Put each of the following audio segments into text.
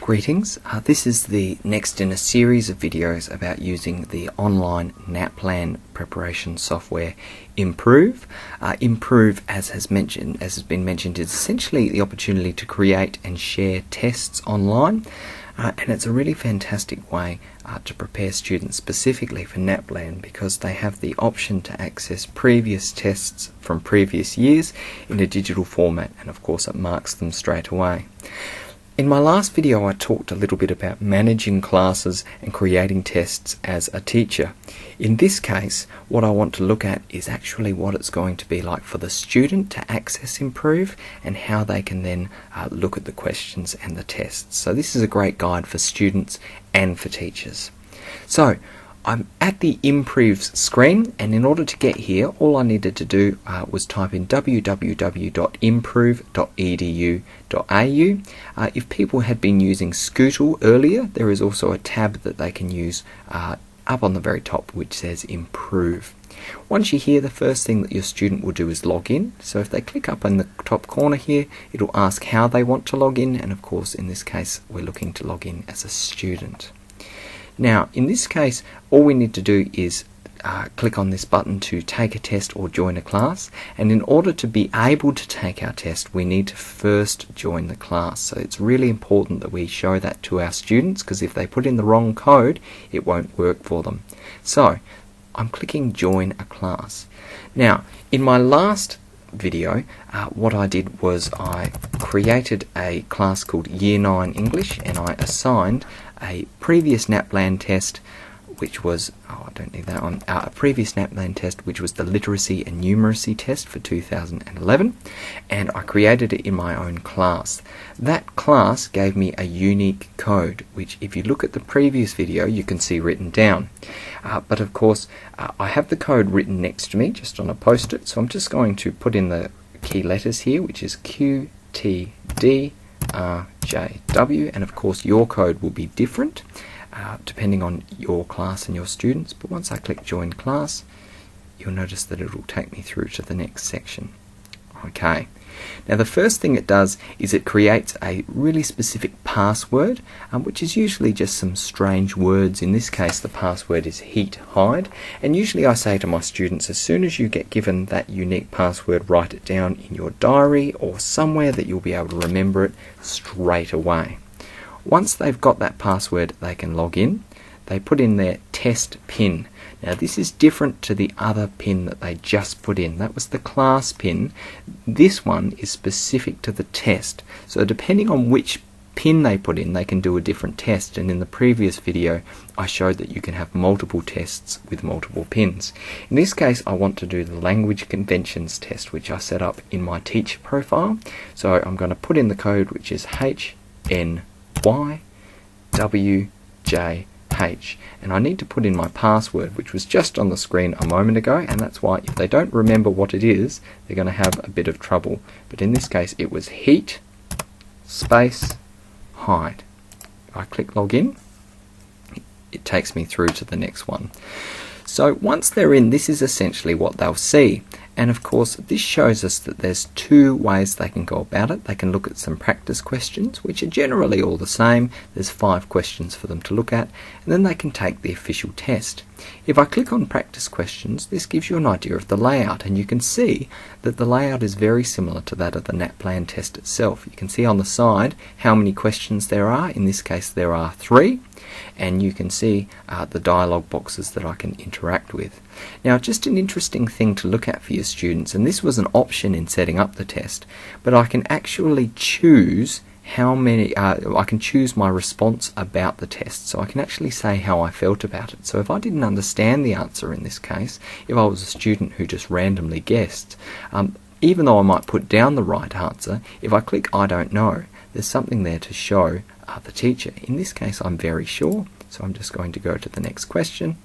Greetings, this is the next in a series of videos about using the online NAPLAN preparation software Improve. Improve, as has been mentioned, is essentially the opportunity to create and share tests online, and it's a really fantastic way to prepare students specifically for NAPLAN because they have the option to access previous tests from previous years in a digital format, and of course it marks them straight away. In my last video I talked a little bit about managing classes and creating tests as a teacher. In this case, what I want to look at is actually what it's going to be like for the student to access Improve and how they can then look at the questions and the tests. So this is a great guide for students and for teachers. So I'm at the Improve screen, and in order to get here all I needed to do was type in www.improve.edu.au. If people had been using Scootle earlier, there is also a tab that they can use up on the very top which says Improve. Once you're here, the first thing that your student will do is log in. So if they click up in the top corner here, it'll ask how they want to log in, and of course in this case we're looking to log in as a student. Now, in this case, all we need to do is click on this button to take a test or join a class, and in order to be able to take our test we need to first join the class. So it's really important that we show that to our students, because if they put in the wrong code it won't work for them. So I'm clicking join a class. Now in my last video what I did was I created a class called Year 9 English, and I assigned a previous NAPLAN test which was, I don't need that one, a previous NAPLAN test which was the literacy and numeracy test for 2011, and I created it in my own class. That class gave me a unique code which if you look at the previous video you can see written down, but of course I have the code written next to me just on a post-it, so I'm just going to put in the key letters here, which is Q, T, D, R, J, W, and of course your code will be different depending on your class and your students, but once I click join class you'll notice that it will take me through to the next section. Okay, now the first thing it does is it creates a really specific password, which is usually just some strange words. In this case the password is heat hide, and usually I say to my students, as soon as you get given that unique password, write it down in your diary or somewhere that you'll be able to remember it straight away. Once they've got that password they can log in. They put in their test pin. Now this is different to the other pin that they just put in. That was the class pin. This one is specific to the test. So depending on which pin they put in, they can do a different test, and in the previous video I showed that you can have multiple tests with multiple pins. In this case I want to do the language conventions test, which I set up in my teacher profile. So I'm going to put in the code which is HNYWJH, and I need to put in my password which was just on the screen a moment ago, and that's why if they don't remember what it is they're going to have a bit of trouble, but in this case it was heat space hide. If I click login it takes me through to the next one. So once they're in, this is essentially what they'll see. And of course this shows us that there's two ways they can go about it. They can look at some practice questions which are generally all the same. There's 5 questions for them to look at, and then they can take the official test. If I click on practice questions, this gives you an idea of the layout, and you can see that the layout is very similar to that of the NAPLAN test itself. You can see on the side how many questions there are. In this case there are 3, and you can see the dialog boxes that I can interact with. Now just an interesting thing to look at for your students, and this was an option in setting up the test, but I can actually choose how many, I can choose my response about the test, so I can actually say how I felt about it. So if I didn't understand the answer in this case, if I was a student who just randomly guessed, even though I might put down the right answer, if I click I don't know, there's something there to show the teacher. In this case I'm very sure, so I'm just going to go to the next question.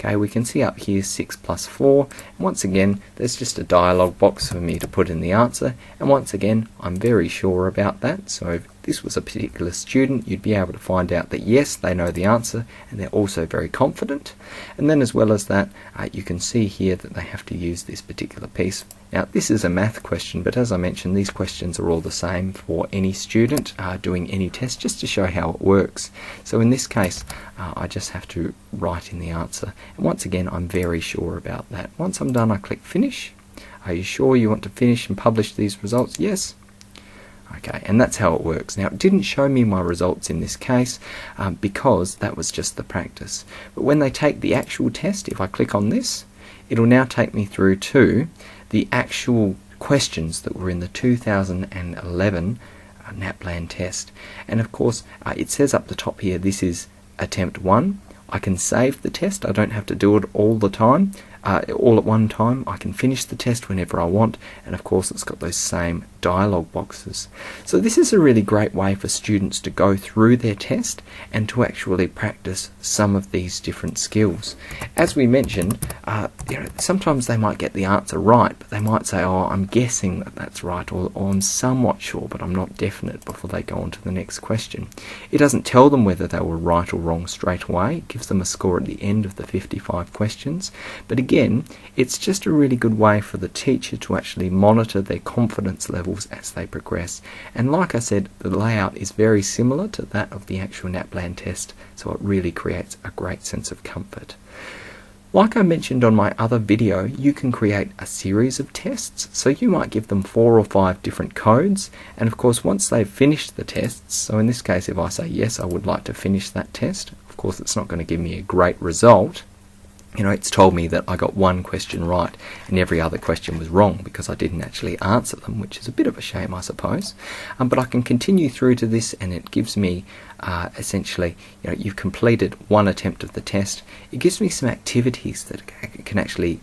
Okay, we can see up here 6 plus 4. Once again, there's just a dialog box for me to put in the answer, and once again, I'm very sure about that. So this was a particular student, you'd be able to find out that yes, they know the answer and they're also very confident. And then as well as that, you can see here that they have to use this particular piece. Now this is a math question, but as I mentioned, these questions are all the same for any student doing any test, just to show how it works. So in this case, I just have to write in the answer. And once again, I'm very sure about that. Once I'm done, I click finish. Are you sure you want to finish and publish these results? Yes. Okay, and that's how it works. Now, it didn't show me my results in this case because that was just the practice. But when they take the actual test, if I click on this, it'll now take me through to the actual questions that were in the 2011 NAPLAN test. And of course, it says up the top here, this is attempt 1. I can save the test. I don't have to do it all the time, all at one time. I can finish the test whenever I want, and of course it's got those same dialog boxes. So this is a really great way for students to go through their test and to actually practice some of these different skills. As we mentioned, sometimes they might get the answer right, but they might say, oh, I'm guessing that that's right, or I'm somewhat sure, but I'm not definite, before they go on to the next question. It doesn't tell them whether they were right or wrong straight away. It gives them a score at the end of the 55 questions. But again, it's just a really good way for the teacher to actually monitor their confidence levels as they progress. And like I said, the layout is very similar to that of the actual NAPLAN test, so it really creates a great sense of comfort. Like I mentioned on my other video, you can create a series of tests, so you might give them 4 or 5 different codes, and of course once they've finished the tests, so in this case if I say yes, I would like to finish that test, of course it's not going to give me a great result. It's told me that I got one question right and every other question was wrong because I didn't actually answer them, which is a bit of a shame, I suppose. But I can continue through to this, and it gives me essentially, you've completed one attempt of the test. It gives me some activities that can actually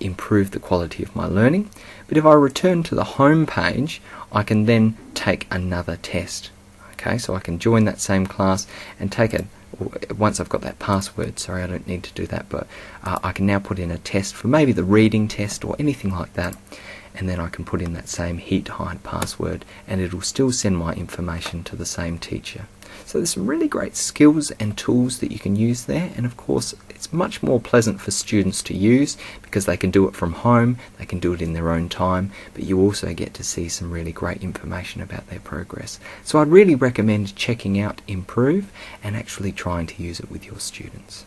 improve the quality of my learning. But if I return to the home page, I can then take another test. Okay, so I can join that same class and take it. Once I've got that password, sorry, I don't need to do that, but I can now put in a test for maybe the reading test or anything like that, and then I can put in that same heat hide password and it'll still send my information to the same teacher. So there's some really great skills and tools that you can use there, and of course it's much more pleasant for students to use because they can do it from home, they can do it in their own time, but you also get to see some really great information about their progress. So I'd really recommend checking out Improve and actually trying to use it with your students.